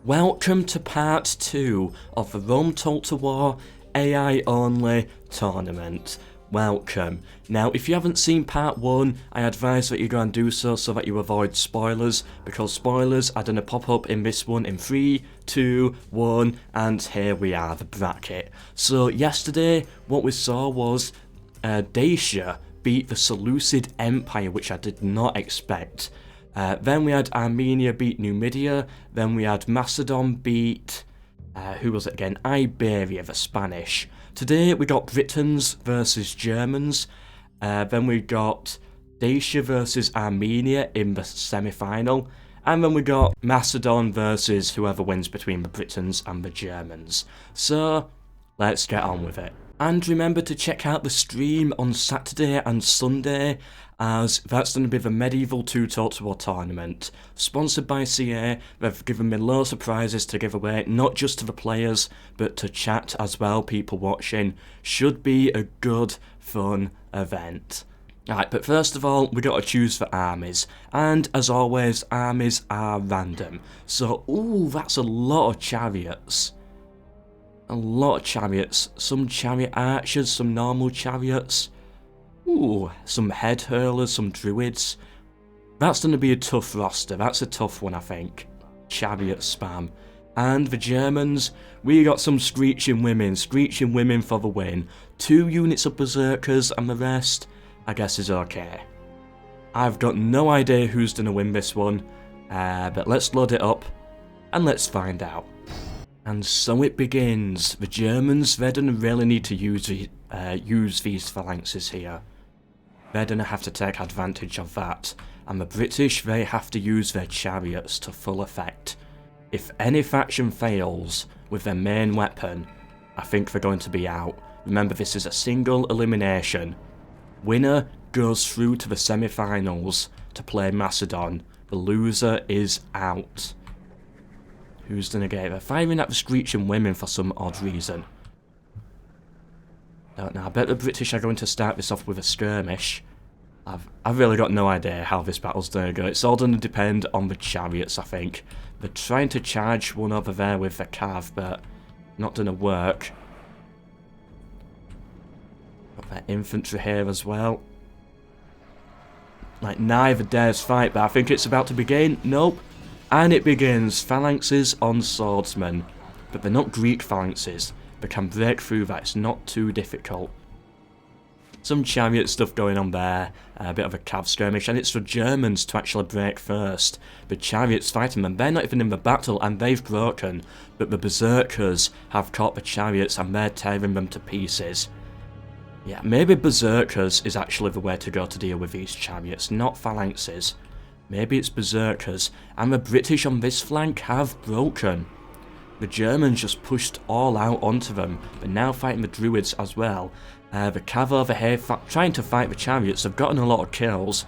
Welcome to part 2 of the Rome Total War AI only tournament. Welcome. Now if you haven't seen part 1, I advise that you go and do so that you avoid spoilers, because spoilers are going to pop up in this one in 3, 2, 1, and here we are, the bracket. So yesterday what we saw was Dacia beat the Seleucid Empire, which I did not expect. Then we had Armenia beat Numidia, then we had Macedon beat, who was it again, Iberia, the Spanish. Today we got Britons versus Germans, then we got Dacia versus Armenia in the semi-final, and then we got Macedon versus whoever wins between the Britons and the Germans. So, let's get on with it. And remember to check out the stream on Saturday and Sunday, as that's going to be the Medieval 2 Total War tournament. Sponsored by CA, they've given me loads of prizes to give away, not just to the players, but to chat as well, people watching. Should be a good, fun event. Alright, but first of all, we got to choose for armies. And as always, armies are random. So, ooh, that's a lot of chariots. A lot of chariots, some chariot archers, some normal chariots. Ooh, some head hurlers, some druids. That's going to be a tough roster, that's a tough one I think. Chariot spam. And the Germans, we got some screeching women for the win. 2 units of berserkers and the rest, I guess is okay. I've got no idea who's going to win this one, but let's load it up and let's find out. And so it begins. The Germans, they're going to really need to use these phalanxes here. They're going to have to take advantage of that. And the British, they have to use their chariots to full effect. If any faction fails with their main weapon, I think they're going to be out. Remember, this is a single elimination. Winner goes through to the semi-finals to play Macedon. The loser is out. Who's gonna get it? They're firing at the screeching women for some odd reason. Don't know, I bet the British are going to start this off with a skirmish. I've really got no idea how this battle's gonna go. It's all gonna depend on the chariots, I think. They're trying to charge one over there with their cav, but not gonna work. Got their infantry here as well. Like, neither dares fight, but I think it's about to begin. Nope. And it begins, phalanxes on swordsmen, but they're not Greek phalanxes, they can break through that, it's not too difficult. Some chariot stuff going on there, a bit of a cav skirmish, and it's for Germans to actually break first. The chariots fighting them, they're not even in the battle and they've broken, but the berserkers have caught the chariots and they're tearing them to pieces. Yeah, maybe berserkers is actually the way to go to deal with these chariots, not phalanxes. Maybe it's berserkers, and the British on this flank have broken. The Germans just pushed all out onto them, but now fighting the druids as well. The cav over here trying to fight the chariots have gotten a lot of kills.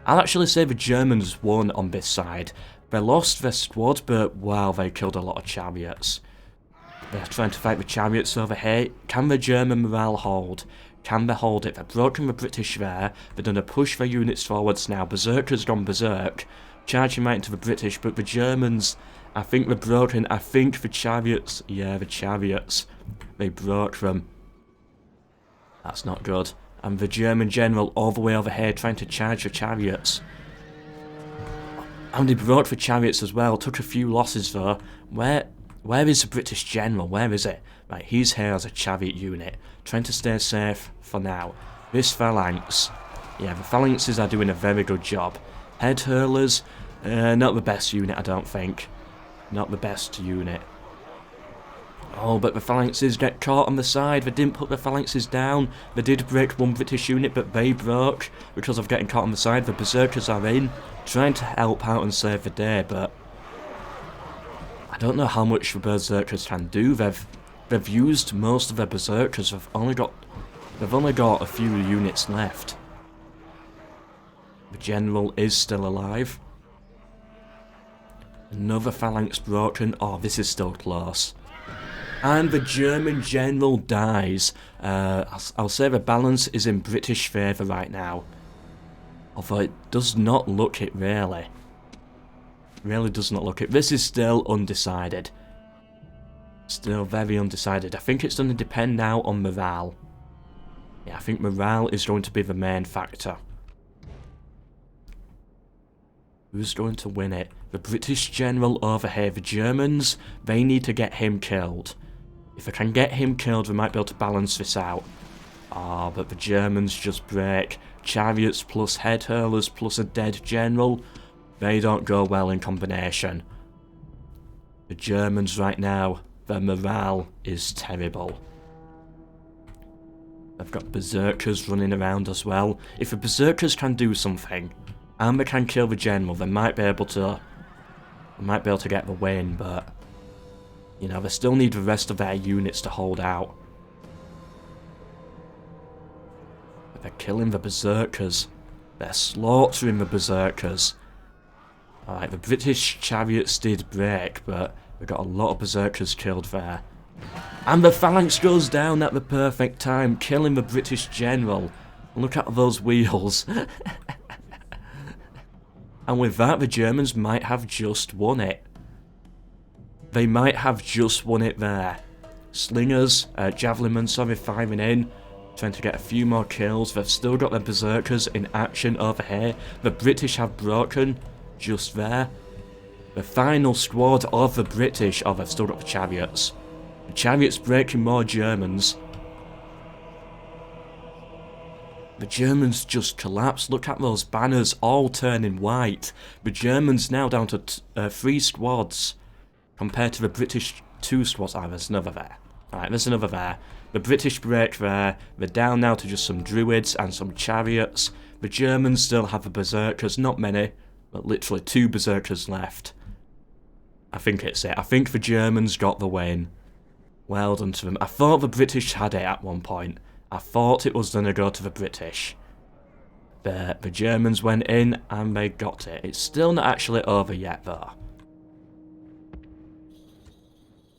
I'll actually say the Germans won on this side. They lost their squad, but wow, they killed a lot of chariots. They're trying to fight the chariots over here. Can the German morale hold? Can they hold it? They've broken the British there. They're going to push their units forwards now. Berserkers gone berserk. Charging right into the British, but the Germans, I think they're broken. I think the chariots, yeah, the chariots, they broke them. That's not good. And the German general all the way over here trying to charge the chariots. And they broke the chariots as well. Took a few losses though. Where is the British general? Where is it? Right, he's here as a chariot unit. Trying to stay safe for now. This phalanx. Yeah, the phalanxes are doing a very good job. Head hurlers, not the best unit, I don't think. Not the best unit. Oh, but the phalanxes get caught on the side. They didn't put the phalanxes down. They did break one British unit, but they broke because of getting caught on the side. The berserkers are in, trying to help out and save the day, but I don't know how much the berserkers can do. They've used most of their berserkers. They've only got a few units left. The general is still alive. Another phalanx broken. Oh, this is still close. And the German general dies. I'll say the balance is in British favour right now. Although it does not look it really. Really does not look it. This is still undecided. Still very undecided. I think it's going to depend now on morale. Yeah, I think morale is going to be the main factor. Who's going to win it? The British general over here. The Germans, they need to get him killed. If I can get him killed, we might be able to balance this out. Ah, but the Germans just break. Chariots plus head hurlers plus a dead general. They don't go well in combination. The Germans right now, their morale is terrible. They've got berserkers running around as well. If the berserkers can do something, and they can kill the general, they might be able to get the win, but you know, they still need the rest of their units to hold out. But they're killing the berserkers. They're slaughtering the berserkers. Alright, the British chariots did break, but we got a lot of berserkers killed there. And the phalanx goes down at the perfect time, killing the British general. Look at those wheels. And with that, the Germans might have just won it. They might have just won it there. Slingers, javelinmen, sorry, firing in. Trying to get a few more kills. They've still got their berserkers in action over here. The British have broken just there. The final squad of the British, oh, they've still got the chariots. The chariots breaking more Germans. The Germans just collapsed. Look at those banners all turning white. The Germans now down to 3 squads compared to the British 2 squads. Ah, there's another there. Alright, there's another there. The British break there. They're down now to just some druids and some chariots. The Germans still have the berserkers. Not many, but literally 2 berserkers left. I think it's it. I think the Germans got the win. Well done to them. I thought the British had it at one point. I thought it was going to go to the British. The Germans went in and they got it. It's still not actually over yet though.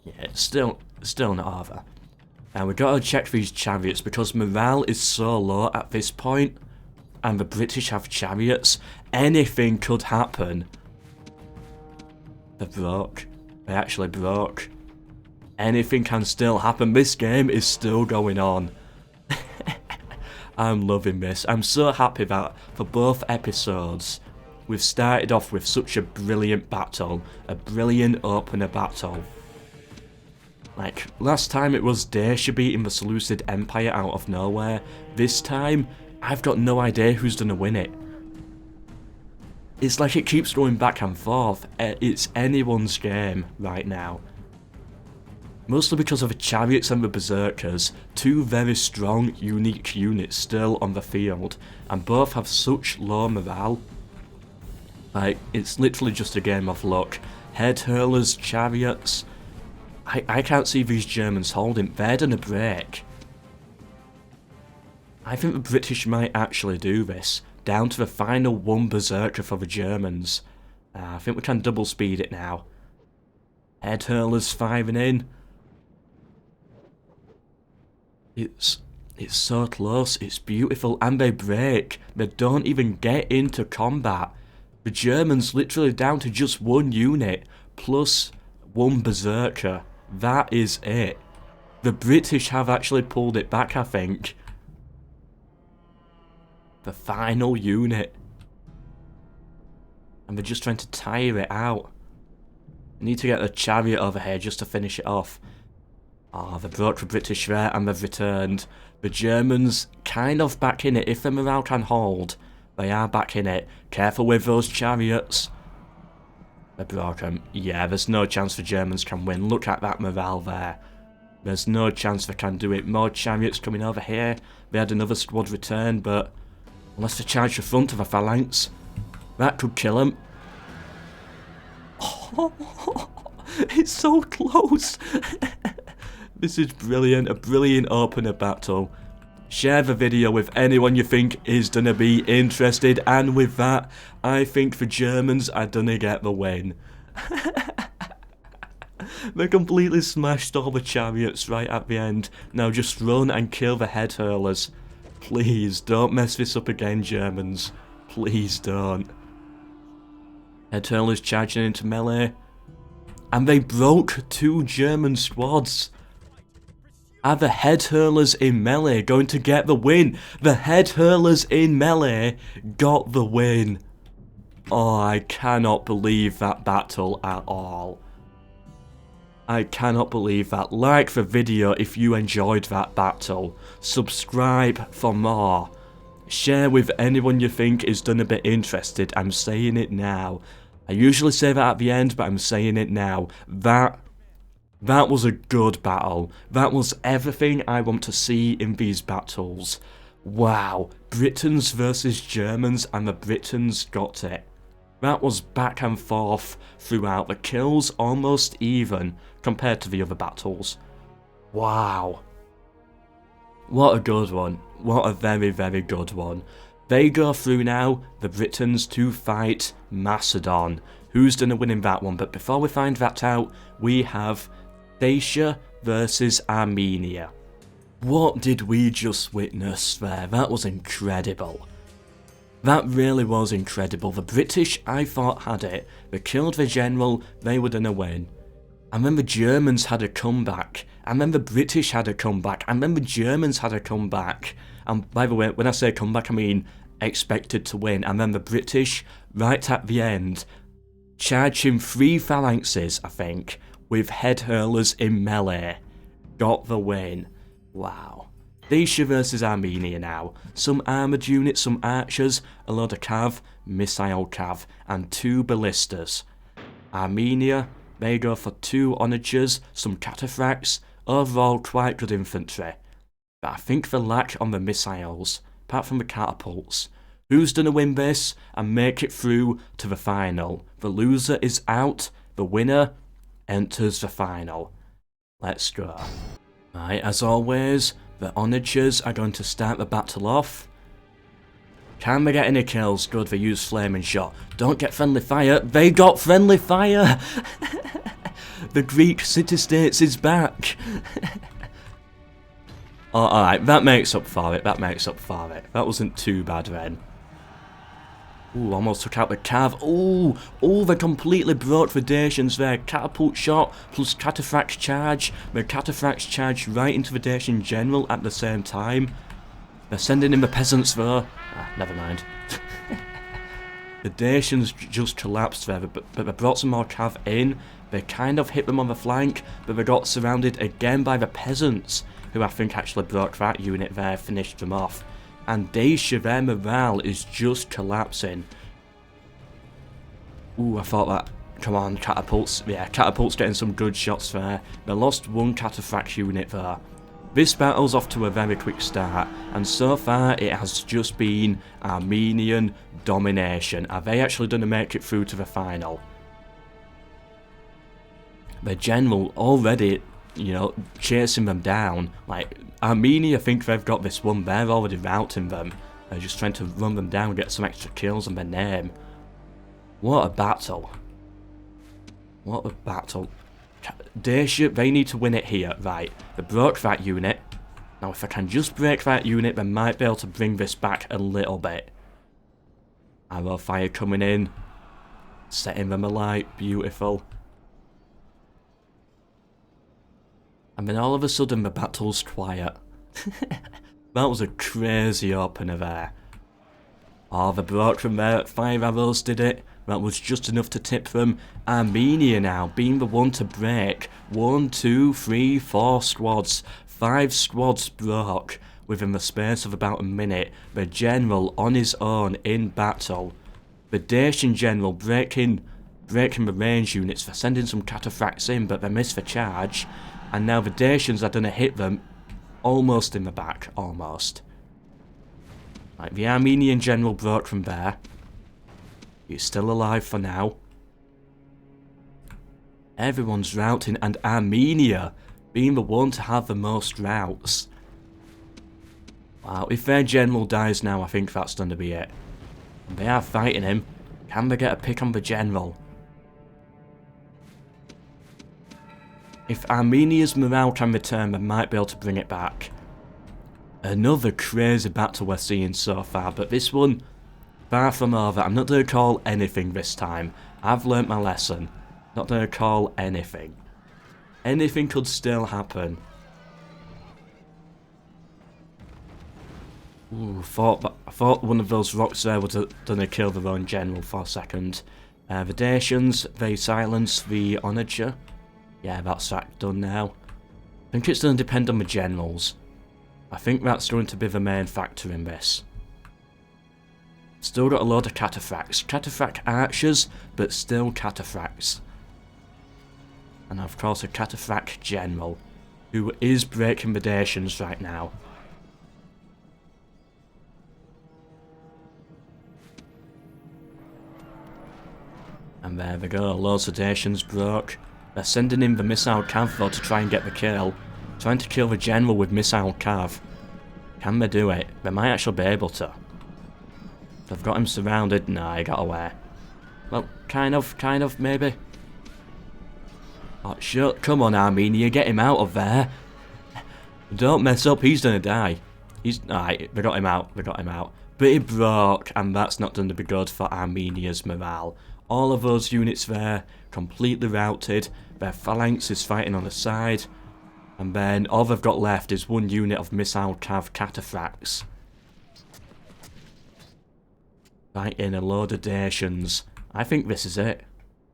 Yeah, it's still not over. And we got to check these chariots because morale is so low at this point. And the British have chariots. Anything could happen. They broke. They actually broke. Anything can still happen. This game is still going on. I'm loving this. I'm so happy that for both episodes we've started off with such a brilliant battle. A brilliant opener battle. Like, last time it was Dacia beating the Seleucid Empire out of nowhere. This time, I've got no idea who's gonna win it. It's like it keeps going back and forth. It's anyone's game right now. Mostly because of the chariots and the berserkers, 2 very strong, unique units still on the field, and both have such low morale. Like, it's literally just a game of luck. Head hurlers, chariots. I can't see these Germans holding. They're gonna break. I think the British might actually do this. Down to the final 1 berserker for the Germans. I think we can double speed it now. Head hurlers firing in. It's so close, it's beautiful, and they break. They don't even get into combat. The Germans literally down to just 1 unit, plus 1 berserker. That is it. The British have actually pulled it back, I think. The final unit. And they're just trying to tire it out. I need to get the chariot over here just to finish it off. Oh, they broke the British there and they've returned. The Germans kind of back in it. If the morale can hold, they are back in it. Careful with those chariots. They broke them. Yeah, there's no chance the Germans can win. Look at that morale there. There's no chance they can do it. More chariots coming over here. They had another squad return, but unless they charge the front of a phalanx, that could kill them. Oh, it's so close. This is brilliant, a brilliant opener battle. Share the video with anyone you think is gonna be interested, and with that, I think the Germans are gonna get the win. They completely smashed all the chariots right at the end. Now just run and kill the head hurlers. Please, don't mess this up again, Germans. Please don't. Head hurlers charging into melee. And they broke 2 German squads. Are the head hurlers in melee going to get the win? The head hurlers in melee got the win. Oh, I cannot believe that battle at all. I cannot believe that. Like the video if you enjoyed that battle. Subscribe for more. Share with anyone you think is done a bit interested. I'm saying it now. I usually say that at the end, but I'm saying it now. That was a good battle. That was everything I want to see in these battles. Wow. Britons versus Germans, and the Britons got it. That was back and forth throughout. The kills almost even compared to the other battles. Wow. What a good one. What a very, very good one. They go through now, the Britons, to fight Macedon. Who's going to win in that one? But before we find that out, we have Dacia versus Armenia. What did we just witness there? That was incredible. That really was incredible. The British, I thought, had it. They killed the general, they were going to win. And then the Germans had a comeback. And then the British had a comeback. And then the Germans had a comeback. And by the way, when I say comeback, I mean expected to win. And then the British, right at the end, charging 3 phalanxes, I think, with head hurlers in melee. Got the win. Wow. Dacia versus Armenia now. Some armoured units, some archers, a load of cav, missile cav, and 2 ballistas. Armenia, they go for 2 onagers, some cataphracts, overall quite good infantry. But I think the lack on the missiles, apart from the catapults. Who's gonna win this and make it through to the final? The loser is out, the winner enters the final. Let's go. Right, as always, the onagers are going to start the battle off. Can they get any kills? Good, they use flaming shot. Don't get friendly fire. They got friendly fire! The Greek city-states is back. Oh, alright, that makes up for it. That makes up for it. That wasn't too bad then. Ooh, almost took out the cav. Ooh, they completely broke the Dacians there. Catapult shot plus cataphract charge. The cataphracts charge right into the Dacian general at the same time. They're sending in the peasants though. Ah, never mind. The Dacians just collapsed there, but they brought some more cav in. They kind of hit them on the flank, but they got surrounded again by the peasants, who I think actually broke that unit there, finished them off. And Dacia, their morale is just collapsing. Ooh, I thought that. Come on, catapults. Yeah, catapults getting some good shots there. They lost 1 cataphract unit there. This battle's off to a very quick start, and so far it has just been Armenian domination. Are they actually going to make it through to the final? The general already, you know, chasing them down. Like, Armenia think they've got this one. They're already routing them. They're just trying to run them down and get some extra kills on their name. What a battle. What a battle. Dacia, they need to win it here. Right, they broke that unit. Now if I can just break that unit, they might be able to bring this back a little bit. Arrow fire coming in. Setting them alight. Beautiful. And then all of a sudden the battle's quiet. That was a crazy opener there. Oh, they broke from there. 5 arrows did it. That was just enough to tip them. Armenia now being the one to break. 1, 2, 3, 4 squads. 5 squads broke within the space of about a minute. The general on his own in battle. The Dacian general breaking the range units for sending some cataphracts in, but they missed the charge. And now the Dacians are going to hit them almost in the back. Almost. Right, the Armenian general broke from there. He's still alive for now. Everyone's routing, and Armenia being the one to have the most routes. Wow, if their general dies now, I think that's going to be it. And they are fighting him. Can they get a pick on the general? If Armenia's morale can return, they might be able to bring it back. Another crazy battle we're seeing so far, but this one, far from over. I'm not going to call anything this time. I've learnt my lesson. Not gonna call anything. Anything could still happen. Ooh, I thought one of those rocks there was gonna kill their own general for a second. The Dacians, they silenced the Onager. Yeah, that's that done now. I think it's gonna depend on the generals. I think that's going to be the main factor in this. Still got a load of cataphracts. Cataphract archers, but still cataphracts. And of course a cataphract general, who is breaking the Dacians right now. And there we go, loads of Dacians broke. They're sending in the missile cav though to try and get the kill. Trying to kill the general with missile cav. Can they do it? They might actually be able to. They've got him surrounded. Nah, he got away. Well, kind of, maybe. Oh, shut. Come on, Armenia, get him out of there. Don't mess up, he's gonna die. Alright, they got him out, But he broke, and that's not going to be good for Armenia's morale. All of those units there, completely routed. Their phalanx is fighting on the side. And then all they've got left is one unit of missile cav cataphracts. Fighting a load of Dacians. I think this is it.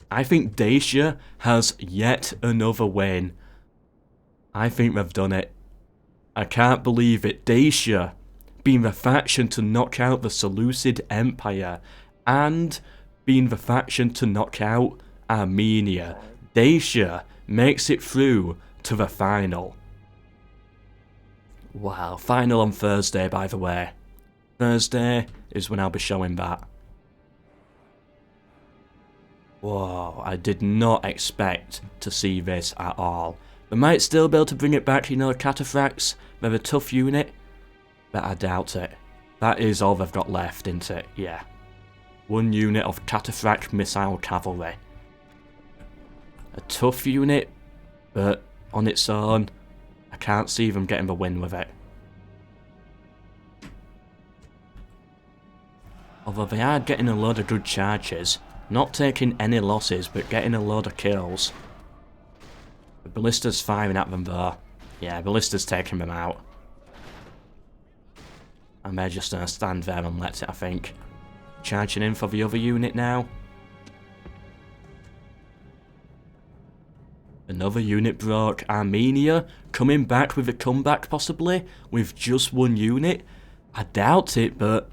I think Dacia has yet another win. I think they've done it. I can't believe it. Dacia being the faction to knock out the Seleucid Empire and being the faction to knock out Armenia. Dacia makes it through to the final. Wow, final on Thursday, by the way. Thursday is when I'll be showing that. Whoa, I did not expect to see this at all. They might still be able to bring it back, you know, cataphracts. They're a tough unit, but I doubt it. That is all they've got left, isn't it? Yeah. One unit of cataphract missile cavalry. A tough unit, but on its own, I can't see them getting the win with it. Although they are getting a load of good charges, not taking any losses, but getting a load of kills. The ballista's firing at them though. Yeah, ballista's taking them out. And they're just gonna stand there and let it, I think. Charging in for the other unit now. Another unit broke. Armenia coming back with a comeback possibly, with just one unit. I doubt it, but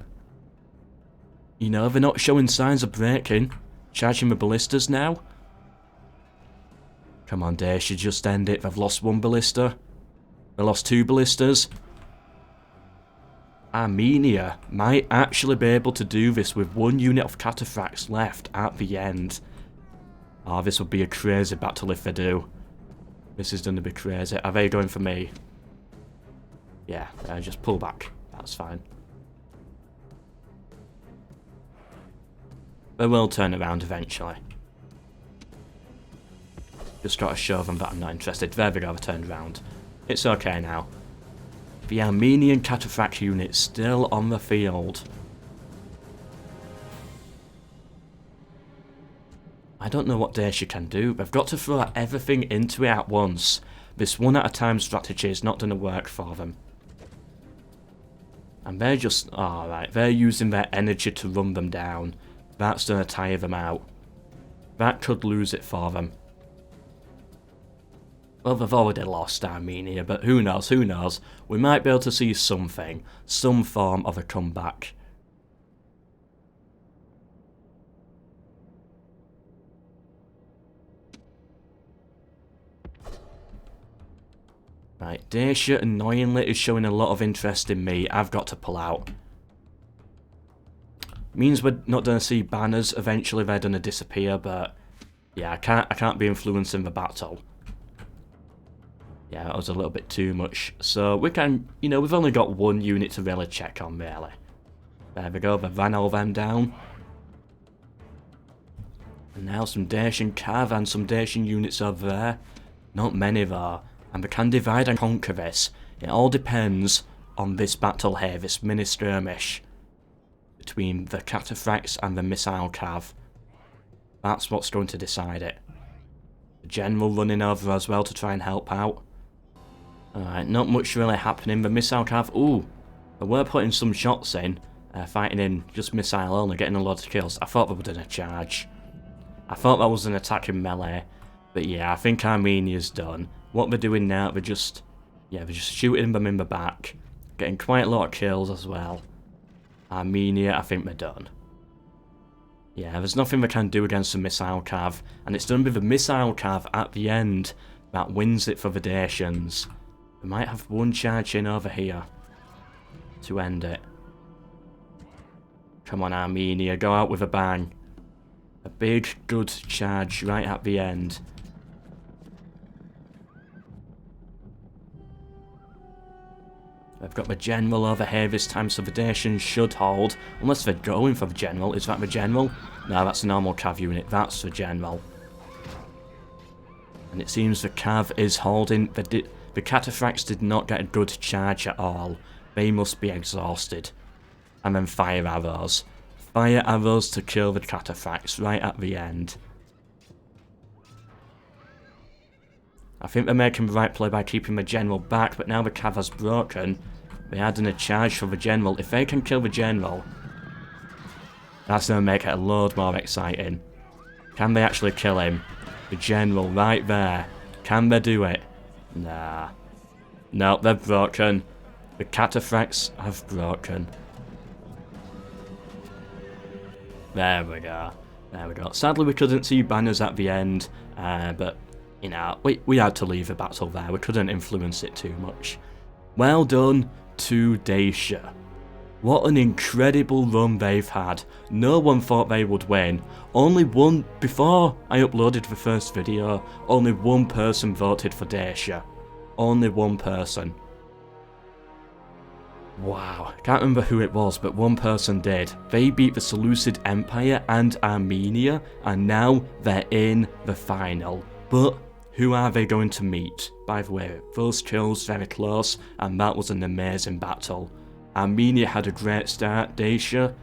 you know, they're not showing signs of breaking. Charging the ballistas now. Come on, Dacia, just end it. They've lost one ballista. They lost two ballistas. Armenia might actually be able to do this with one unit of cataphracts left at the end. Oh, this would be a crazy battle if they do. This is going to be crazy. Are they going for me? Yeah, just pull back. That's fine. They will turn around eventually. Just got to show them that I'm not interested. There we go, they turned around. It's okay now. The Armenian cataphract unit still on the field. I don't know what Dacia can do. They've got to throw everything into it at once. This one at a time strategy is not going to work for them. And they're just... alright, they're using their energy to run them down. That's going to tire them out. That could lose it for them. Well, they've already lost Armenia, but who knows, who knows. We might be able to see something. Some form of a comeback. Right, Dacia annoyingly is showing a lot of interest in me. I've got to pull out. Means we're not going to see banners. Eventually they're going to disappear, but yeah, I can't be influencing the battle. Yeah, that was a little bit too much. So we can, you know, we've only got one unit to really check on, really. There we go, they ran all them down. And now some Dacian cav and some Dacian units over there. Not many though. And we can divide and conquer this. It all depends on this battle here, this mini skirmish between the cataphracts and the missile cav. That's what's going to decide it. The general running over as well to try and help out. Alright, not much really happening. The missile cav, ooh, they were putting some shots in, fighting in just missile only, getting a lot of kills. I thought they were doing a charge. I thought that was an attack in melee. But yeah, I think Armenia's done. What they're doing now, they're just shooting them in the back. Getting quite a lot of kills as well. Armenia, I think they're done. Yeah, there's nothing they can do against the missile cav. And it's done with the missile cav at the end that wins it for the Dacians. We might have one charge in over here to end it. Come on, Armenia, go out with a bang. A big, good charge right at the end. They've got the general over here this time, so the Dacians should hold. Unless they're going for the general. Is that the general? No, that's a normal cav unit. That's the general. And it seems the cav is holding. The cataphracts did not get a good charge at all. They must be exhausted. And then fire arrows. Fire arrows to kill the cataphracts right at the end. I think they're making the right play by keeping the general back, but now the cav has broken. They're adding a charge for the general. If they can kill the general, that's going to make it a load more exciting. Can they actually kill him? The general right there. Can they do it? Nah. No, they're broken. The cataphracts have broken. There we go. There we go. Sadly, we couldn't see banners at the end, but, you know, we had to leave the battle there. We couldn't influence it too much. Well done to Dacia. What an incredible run they've had. No one thought they would win. Only one, before I uploaded the first video, only one person voted for Dacia. Only one person. Wow, can't remember who it was, but one person did. They beat the Seleucid Empire and Armenia, and now they're in the final. But who are they going to meet? By the way, those kills very close, and that was an amazing battle. Armenia had a great start, Dacia,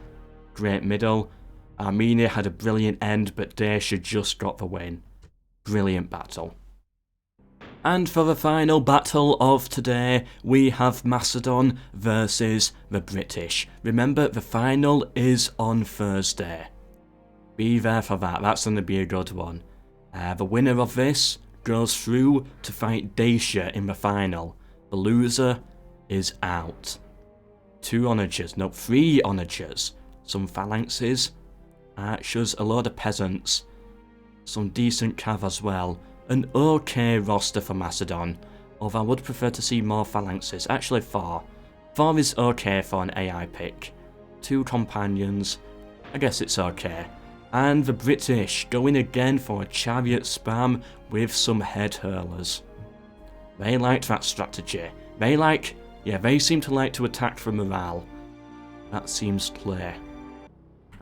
great middle. Armenia had a brilliant end, but Dacia just got the win. Brilliant battle. And for the final battle of today, we have Macedon versus the British. Remember, the final is on Thursday. Be there for that, that's going to be a good one. The winner of this goes through to fight Dacia in the final. The loser is out. 2 onagers, no, 3 onagers. Some phalanxes, archers, a load of peasants. Some decent cav as well. An okay roster for Macedon, although I would prefer to see more phalanxes. Actually 4. 4 is okay for an AI pick. 2 companions, I guess it's okay. And the British going again for a chariot spam with some head hurlers. They liked that strategy. They seem to like to attack for morale. That seems clear.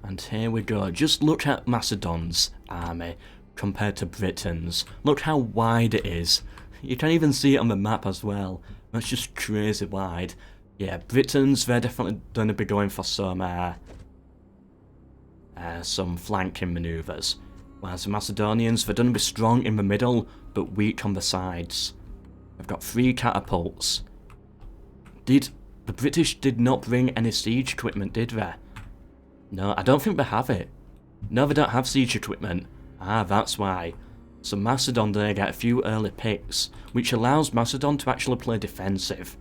And here we go. Just look at Macedon's army compared to Britain's. Look how wide it is. You can even see it on the map as well. That's just crazy wide. Yeah, Britain's, they're definitely going to be going for some flanking manoeuvres. Whereas the Macedonians, they're going to be strong in the middle, but weak on the sides. They've got 3 catapults. The British did not bring any siege equipment, did they? No, I don't think they have it. No, they don't have siege equipment. Ah, that's why. So Macedon, they get a few early picks, which allows Macedon to actually play defensive.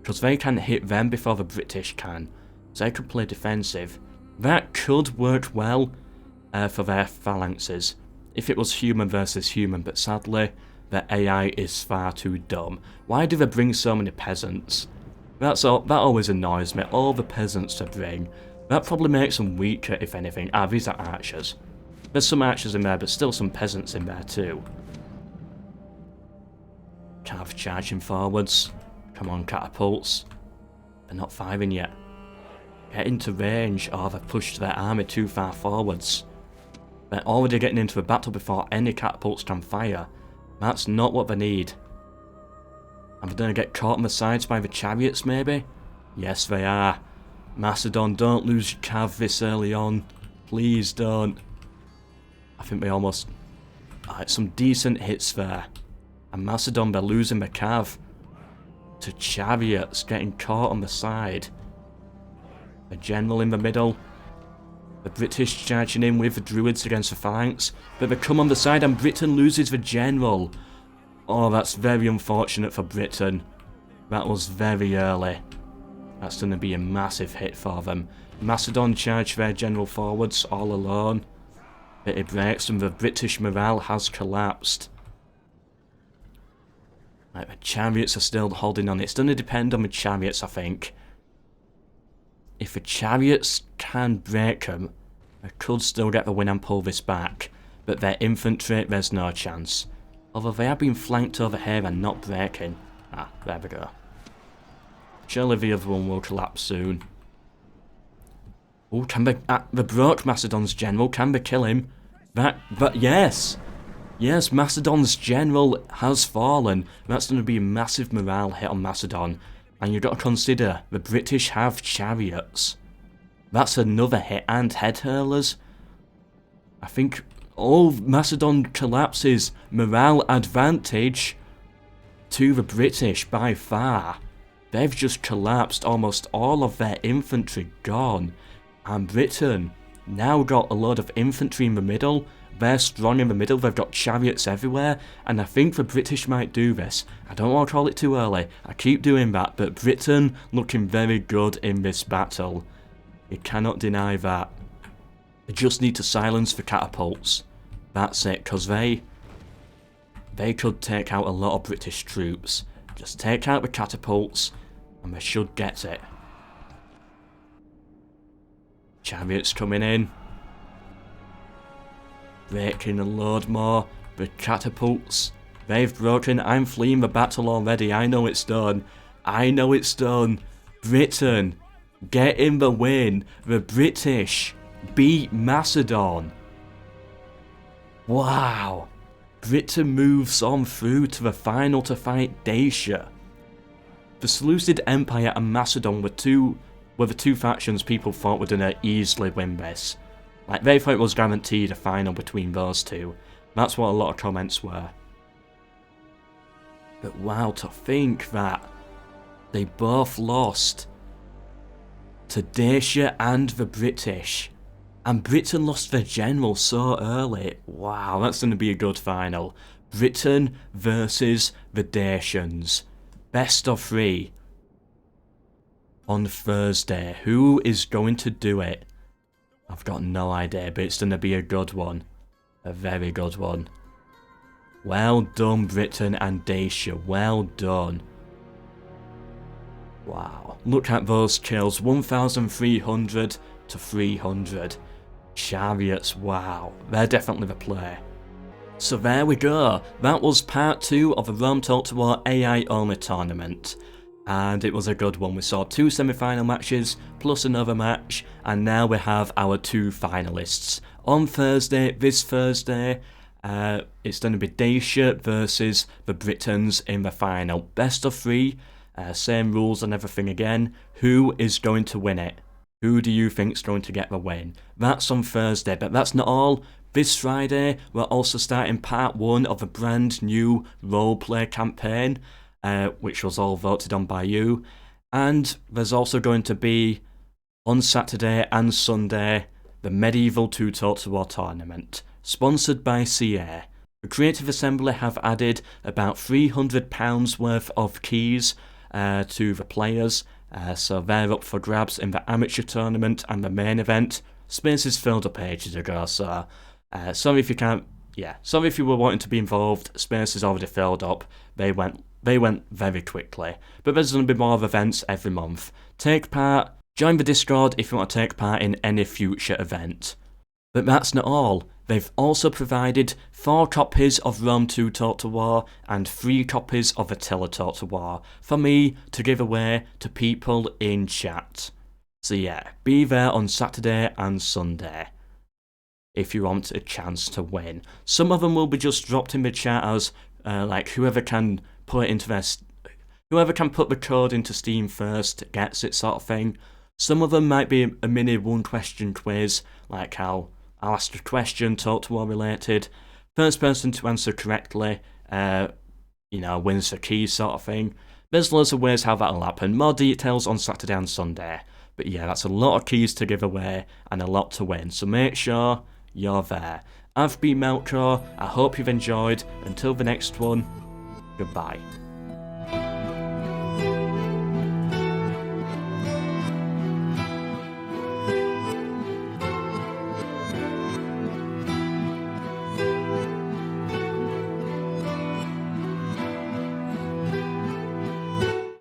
Because they can hit them before the British can. So they can play defensive. That could work well for their phalanxes, if it was human versus human, but sadly, their AI is far too dumb. Why do they bring so many peasants? That always annoys me, all the peasants to bring. That probably makes them weaker, if anything. Ah, these are archers. There's some archers in there, but still some peasants in there too. Cav charging forwards. Come on, catapults. They're not firing yet. Get into range, or they've pushed their army too far forwards. They're already getting into a battle before any catapults can fire. That's not what they need. Are they going to get caught on the sides by the chariots, maybe? Yes, they are. Macedon, don't lose your cav this early on. Please don't. I think we almost... some decent hits there. And Macedon, they're losing the cav to chariots, getting caught on the side. The general in the middle. The British charging in with the druids against the phalanx. But they come on the side and Britain loses the general. Oh, that's very unfortunate for Britain. That was very early. That's going to be a massive hit for them. Macedon charge their general forwards all alone. But it breaks and the British morale has collapsed. Right, the chariots are still holding on. It's going to depend on the chariots, I think. If the chariots can break them, they could still get the win and pull this back. But their infantry, there's no chance. Although they are being flanked over here and not breaking. Ah, there we go. Surely the other one will collapse soon. Oh, can they... they broke Macedon's general. Can they kill him? But yes! Yes, Macedon's general has fallen. That's going to be a massive morale hit on Macedon. And you've got to consider, the British have chariots. That's another hit, and head hurlers. I think all Macedon collapses. Morale advantage to the British by far. They've just collapsed, almost all of their infantry gone. And Britain now got a load of infantry in the middle. They're strong in the middle, they've got chariots everywhere, and I think the British might do this. I don't want to call it too early, I keep doing that, but Britain looking very good in this battle. You cannot deny that. They just need to silence the catapults. That's it, because they could take out a lot of British troops. Just take out the catapults, and they should get it. Chariots coming in. Breaking a load more. The catapults, they've broken. I'm fleeing the battle already. I know it's done. I know it's done. Britain, getting the win. The British beat Macedon. Wow. Britain moves on through to the final to fight Dacia. The Seleucid Empire and Macedon were the two factions people thought were going to easily win this. Like, they thought it was guaranteed a final between those two. That's what a lot of comments were. But wow, to think that they both lost to Dacia and the British. And Britain lost their general so early. Wow, that's going to be a good final. Britain versus the Dacians. Best of 3. On Thursday. Who is going to do it? I've got no idea, but it's going to be a good one. A very good one. Well done, Britain and Dacia. Well done. Wow. Look at those kills. 1,300 to 300. Chariots, wow. They're definitely the play. So there we go. That was part 2 of the Rome Total War AI only tournament. And it was a good one. We saw 2 semi-final matches, plus another match, and now we have our 2 finalists. On Thursday, this Thursday, it's going to be Dacia versus the Britons in the final. Best of 3, same rules and everything again. Who is going to win it? Who do you think's going to get the win? That's on Thursday, but that's not all. This Friday, we're also starting part 1 of a brand new roleplay campaign. Which was all voted on by you. And there's also going to be, on Saturday and Sunday, the Medieval 2 Total War Tournament, sponsored by CA. The Creative Assembly have added about £300 worth of keys to the players, so they're up for grabs in the amateur tournament and the main event. Spaces filled up ages ago, so sorry if you can't... Yeah, sorry if you were wanting to be involved, space is already filled up. They went very quickly. But there's going to be more events every month. Take part, join the Discord if you want to take part in any future event. But that's not all. They've also provided 4 copies of Rome 2 Total War and 3 copies of Attila Total War for me to give away to people in chat. So yeah, be there on Saturday and Sunday if you want a chance to win. Some of them will be just dropped in the chat as like whoever can put the code into Steam first gets it sort of thing. Some of them might be a mini 1 question quiz, like how I'll ask a question, Total War related. First person to answer correctly, wins the keys sort of thing. There's loads of ways how that'll happen. More details on Saturday and Sunday. But yeah, that's a lot of keys to give away and a lot to win. So make sure you're there. I've been MELKOR. I hope you've enjoyed. Until the next one, goodbye.